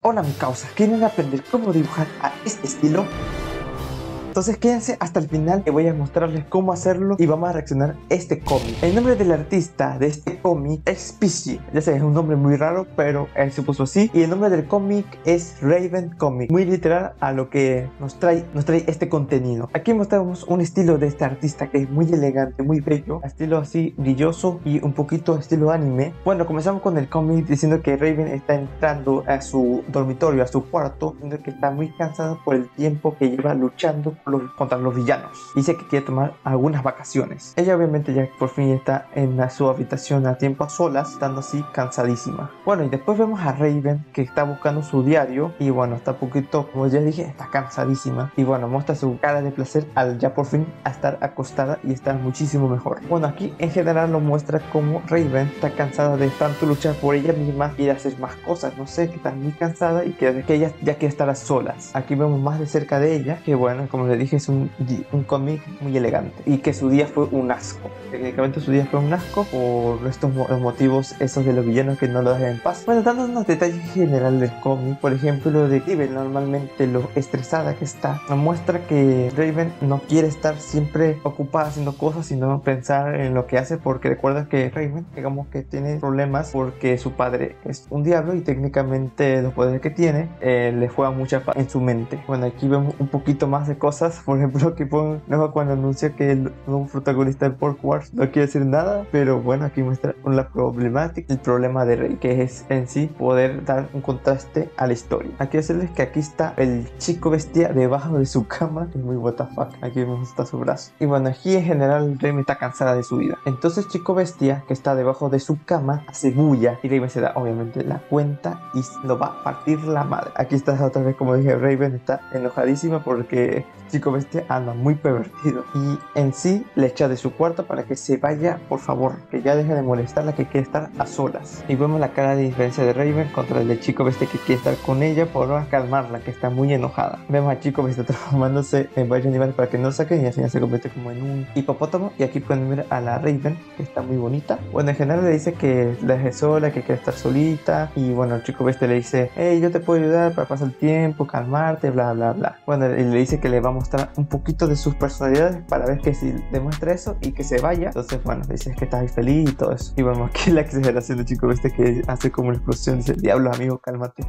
Hola mi causa, ¿quieren aprender cómo dibujar a este estilo? Entonces quédense hasta el final que voy a mostrarles cómo hacerlo y vamos a reaccionar a este cómic. El nombre del artista de este cómic es Peachy. Ya sé, es un nombre muy raro, pero él se puso así. Y el nombre del cómic es Raven Comic. Muy literal a lo que nos trae este contenido. Aquí mostramos un estilo de este artista que es muy elegante, muy bello. Estilo así brilloso y un poquito estilo anime. Bueno, comenzamos con el cómic diciendo que Raven está entrando a su dormitorio, a su cuarto, diciendo que está muy cansado por el tiempo que lleva luchando contra los villanos. Dice que quiere tomar algunas vacaciones. Ella obviamente ya por fin está en su habitación a tiempo a solas, estando así cansadísima. Bueno, y después vemos a Raven que está buscando su diario y bueno, está un poquito, como ya dije, está cansadísima. Y bueno, muestra su cara de placer al ya por fin a estar acostada y estar muchísimo mejor. Bueno, aquí en general lo muestra como Raven está cansada de tanto luchar por ella misma y de hacer más cosas. No sé, que está muy cansada y que ella ya quiere estar a solas. Aquí vemos más de cerca de ella, que bueno, como le dije, es un cómic muy elegante y que su día fue un asco. Técnicamente su día fue un asco por los motivos esos de los villanos que no lo dejan en paz. Bueno, dando unos detalles generales del cómic, por ejemplo, lo de Raven, normalmente lo estresada que está, nos muestra que Raven no quiere estar siempre ocupada haciendo cosas, sino pensar en lo que hace, porque recuerda que Raven, digamos que tiene problemas porque su padre es un diablo y técnicamente los poderes que tiene le juegan mucha paz en su mente. Bueno, aquí vemos un poquito más de cosas. Por ejemplo, que cuando anuncia que el nuevo protagonista de Pork Wars no quiere decir nada, pero bueno, aquí muestra la problemática, el problema de Rey, que es en sí poder dar un contraste a la historia. Aquí decirles que aquí está el chico bestia debajo de su cama, es muy WTF. Aquí vemos está su brazo. Y bueno, aquí en general Rey está cansada de su vida. Entonces chico bestia que está debajo de su cama hace bulla y Raven se da obviamente la cuenta y lo va a partir la madre. Aquí está otra vez, como dije, Raven está enojadísima porque chico bestia anda muy pervertido y en sí le echa de su cuarto para que se vaya, por favor, que ya deje de molestarla, que quiere estar a solas. Y vemos la cara de diferencia de Raven contra el de chico bestia que quiere estar con ella por calmarla, que está muy enojada. Vemos a chico bestia transformándose en varios animales para que no lo saquen y al final se convierte como en un hipopótamo. Y aquí pueden ver a la Raven, que está muy bonita. Bueno, en general le dice que la deje sola, que quiere estar solita. Y bueno, el chico bestia le dice, hey, yo te puedo ayudar para pasar el tiempo, calmarte, bla bla bla. Bueno, y le dice que le va a mostrar un poquito de sus personalidades para ver que si demuestra eso y que se vaya. Entonces bueno, dice que estás feliz y todo eso. Y bueno, aquí la exageración del chico que hace como una explosión, dice, diablos amigo, cálmate.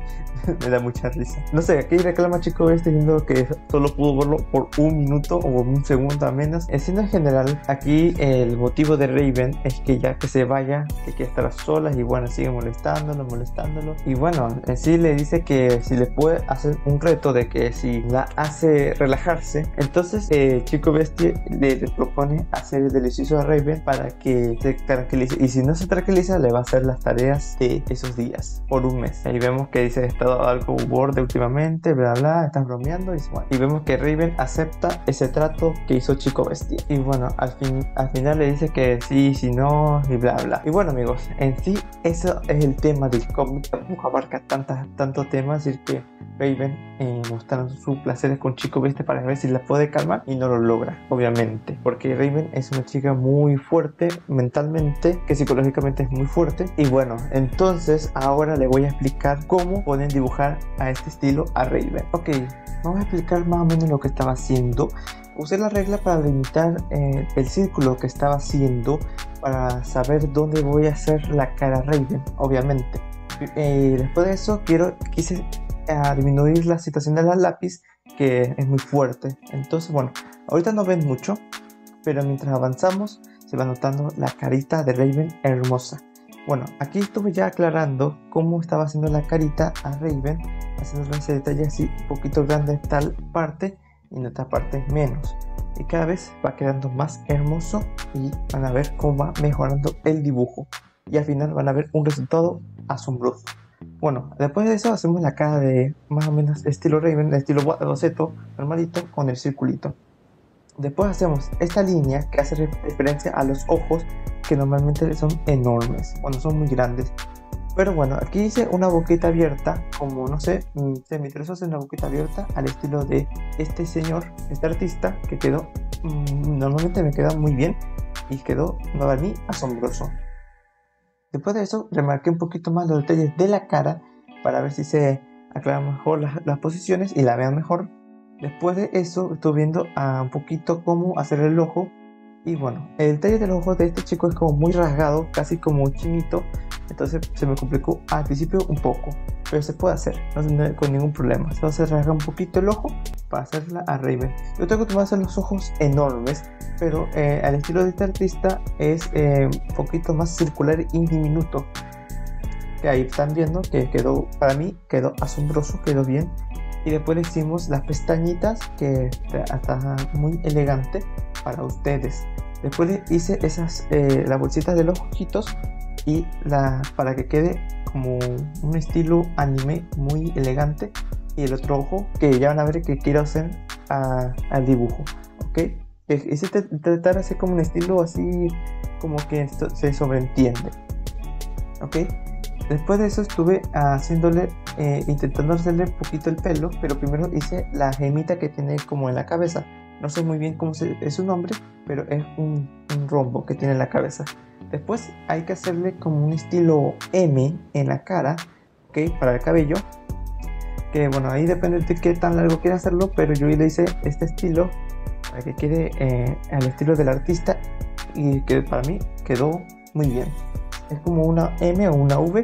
Me da mucha risa. No sé, aquí reclama chico diciendo que solo pudo verlo por un minuto o un segundo a menos. Siendo en general, aquí el motivo de Raven es que ya que se vaya, que quiere estar a solas y bueno, sigue molestándolo. Y bueno, en sí le dice que si le puede hacer un reto de que si la hace relajarse, entonces chico bestia le propone hacer el delicioso a Raven para que se tranquilice, y si no se tranquiliza le va a hacer las tareas de esos días por un mes. Ahí vemos que dice, he estado algo borde últimamente, bla bla, estás bromeando y bueno, y vemos que Raven acepta ese trato que hizo chico bestia y bueno, al final le dice que sí, si no y bla bla. Y bueno amigos, en sí eso es el tema del cómic. Tampoco abarca tantos temas, es que Raven mostrando sus placeres con chico bestia para ver si la puede calmar y no lo logra, obviamente, porque Raven es una chica muy fuerte mentalmente, que psicológicamente es muy fuerte. Y bueno, entonces ahora le voy a explicar cómo pueden dibujar a este estilo a Raven. Ok, vamos a explicar más o menos lo que estaba haciendo. Usé la regla para delimitar el círculo que estaba haciendo para saber dónde voy a hacer la cara Raven, obviamente. Después de eso quise disminuir la situación de la lápiz, que es muy fuerte. Entonces bueno, ahorita no ven mucho, pero mientras avanzamos se va notando la carita de Raven hermosa. Bueno, aquí estuve ya aclarando cómo estaba haciendo la carita a Raven, haciendo ese detalle así un poquito grande en tal parte y en otra parte menos, y cada vez va quedando más hermoso y van a ver cómo va mejorando el dibujo y al final van a ver un resultado asombroso. Bueno, después de eso hacemos la cara de más o menos estilo Raven, estilo boceto normalito con el circulito. Después hacemos esta línea que hace referencia a los ojos, que normalmente son enormes, bueno, son muy grandes. Pero bueno, aquí hice una boquita abierta, como no sé, se me interesó hacer una boquita abierta al estilo de este señor, este artista, que quedó, normalmente me queda muy bien y quedó, para mí, asombroso. Después de eso, remarqué un poquito más los detalles de la cara para ver si se aclarar mejor las posiciones y la vean mejor. Después de eso estuve viendo un poquito cómo hacer el ojo. Y bueno, el detalle del ojo de este chico es como muy rasgado, casi como un chinito. Entonces se me complicó al principio un poco, pero se puede hacer, no con ningún problema. Entonces rasga un poquito el ojo para hacerla a Raven. Yo tengo que hacer los ojos enormes, pero al estilo de este artista es un poquito más circular y diminuto. Que ahí están viendo que quedó, para mí quedó asombroso, quedó bien. Y después le hicimos las pestañitas, que está muy elegante para ustedes. Después le hice las bolsitas de los ojitos y para que quede como un estilo anime muy elegante. Y el otro ojo que ya van a ver que quiero hacer al dibujo, ¿ok? Hice tratar de hacer como un estilo así como que esto se sobreentiende, ¿ok? Después de eso estuve intentando hacerle un poquito el pelo, pero primero hice la gemita que tiene como en la cabeza. No sé muy bien cómo es su nombre, pero es un rombo que tiene en la cabeza. Después hay que hacerle como un estilo M en la cara, ¿ok? Para el cabello. Que bueno, ahí depende de qué tan largo quiera hacerlo, pero yo le hice este estilo para que quede al estilo del artista y que para mí quedó muy bien. Es como una M o una V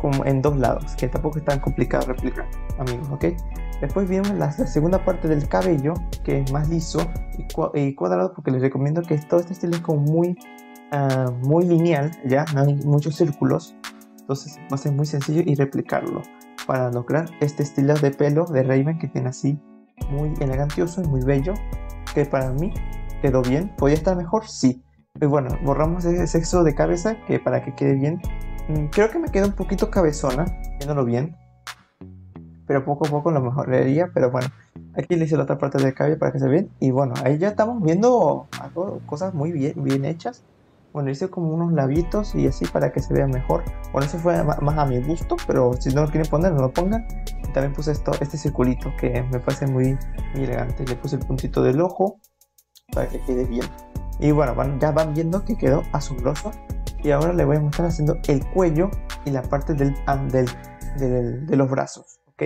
como en dos lados, que tampoco es tan complicado replicar, amigos, ¿ok? Después vimos la segunda parte del cabello, que es más liso y cuadrado, porque les recomiendo que todo este estilo es como muy lineal, ya no hay muchos círculos, entonces va a ser muy sencillo y replicarlo para lograr este estilo de pelo de Raven que tiene así muy elegantioso y muy bello, que para mí quedó bien. ¿Podría estar mejor? Sí. Y bueno, borramos ese sexo de cabeza que para que quede bien. Creo que me queda un poquito cabezona, viéndolo bien, pero poco a poco lo mejoraría. Pero bueno, aquí le hice la otra parte del cabello para que se vea bien. Y bueno, ahí ya estamos viendo cosas muy bien hechas. Bueno, hice como unos labitos y así para que se vea mejor. Bueno, eso fue más a mi gusto, pero si no lo quieren poner, no lo pongan. Y también puse este circulito que me parece muy elegante. Le puse el puntito del ojo para que quede bien. Y bueno, ya van viendo que quedó asombroso. Y ahora les voy a mostrar haciendo el cuello y la parte de los brazos, ¿ok?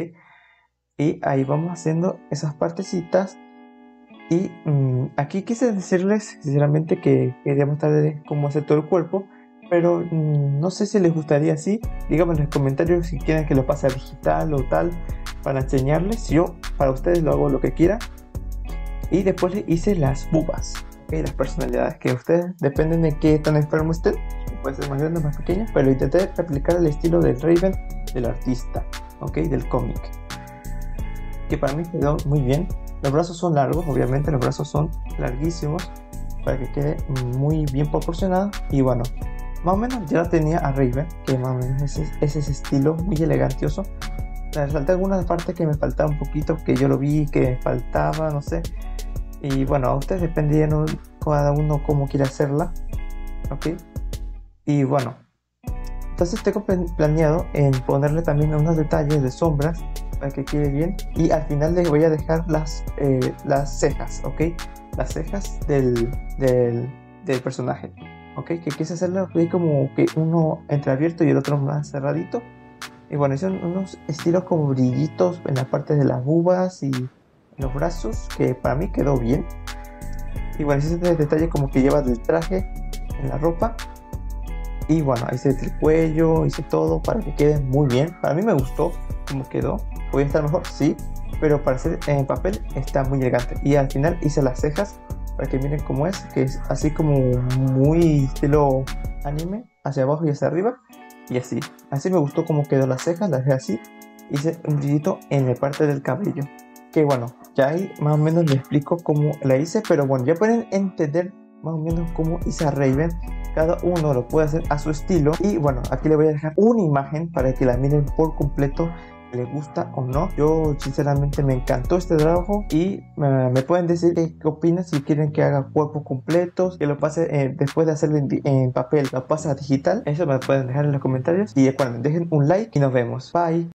Y ahí vamos haciendo esas partecitas. Y aquí quise decirles sinceramente que quería mostrarles cómo hacer todo el cuerpo, pero no sé si les gustaría así. Díganme en los comentarios si quieren que lo pase a digital o tal para enseñarles. Yo para ustedes lo hago lo que quiera. Y después le hice las bubas, ¿okay? Las personalidades que ustedes dependen de qué tan enfermo estén. Puede ser más grande o más pequeña, pero intenté replicar el estilo del Raven del artista, ¿ok? Del cómic, que para mí quedó muy bien. Los brazos son largos, obviamente los brazos son larguísimos para que quede muy bien proporcionado. Y bueno, más o menos ya tenía a Raven, que más o menos es ese estilo muy elegantioso. Le resalté algunas partes que me faltaba un poquito, que yo lo vi que faltaba, no sé. Y bueno, a ustedes dependiendo cada uno cómo quiere hacerla, ¿ok? Y bueno, entonces tengo planeado en ponerle también unos detalles de sombras para que quede bien. Y al final les voy a dejar las cejas, ¿ok? Las cejas del personaje, ¿ok? Que quise hacerlo como que uno entreabierto y el otro más cerradito. Y bueno, son unos estilos como brillitos en la parte de las bubas y los brazos, que para mí quedó bien. Y bueno, ese detalle como que lleva del traje en la ropa. Y bueno, hice el cuello, hice todo para que quede muy bien. Para mí me gustó cómo quedó. ¿Podría estar mejor? Sí, pero para hacer en papel está muy elegante. Y al final hice las cejas para que miren cómo es, que es así como muy estilo anime, hacia abajo y hacia arriba. Y así me gustó cómo quedó las cejas, las dejé así. Hice un brillito en la parte del cabello. Que bueno, ya ahí más o menos les explico cómo la hice, pero bueno, ya pueden entender más o menos cómo hice a Raven. Cada uno lo puede hacer a su estilo. Y bueno, aquí les voy a dejar una imagen para que la miren por completo, les gusta o no. Yo sinceramente me encantó este trabajo. Y me pueden decir qué opinan, si quieren que haga cuerpos completos, que lo pase después de hacerlo en papel, lo pase a digital. Eso me pueden dejar en los comentarios. Y recuerden, dejen un like y nos vemos. Bye.